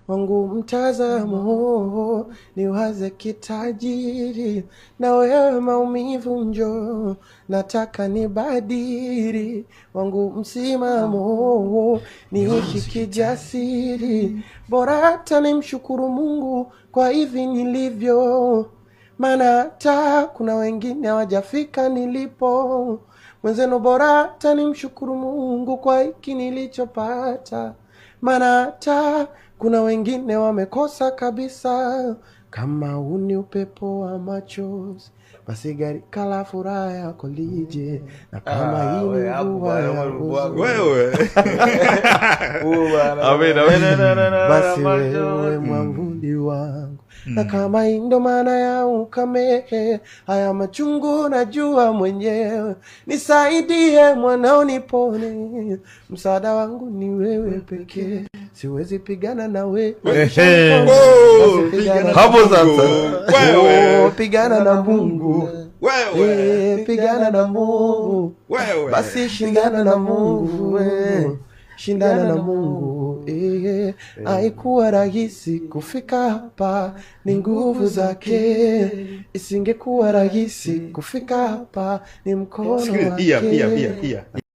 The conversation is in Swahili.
wangu mtazamo, niwaze kitajiri, na wewe maumivu njoo, nataka nibadili wangu msimamo, niishi kijasiri, bora hata nimshukuru Mungu kwa hivi nilivyo, maana hata kuna wengine hawajafika nilipo. Mwenzenu bora hata nimshukuru Mungu kwa hiki nilichopata, maana hata kuna wengine wamekosa kabisa. Kama uni upepo wa machozi, basi gari kala furaha yako lije, na kama hii ni mvua ya wewe basi wewe mwamvuli wangu, na kama hii ndo maana ya ukame, haya machungu najua mwenyewe, nisaidie mwanao nipone, msaada wangu ni wewe pekee, siwezi pigana na wewe. Hapo sasa wewe pigana na Mungu, wewe pigana na Mungu, wewe basi shindana na Mungu, wewe shindana na Mungu. Haikuwa rahisi kufika hapa, ni nguvu zake. Isingekuwa rahisi kufika hapa, ni mkono wake.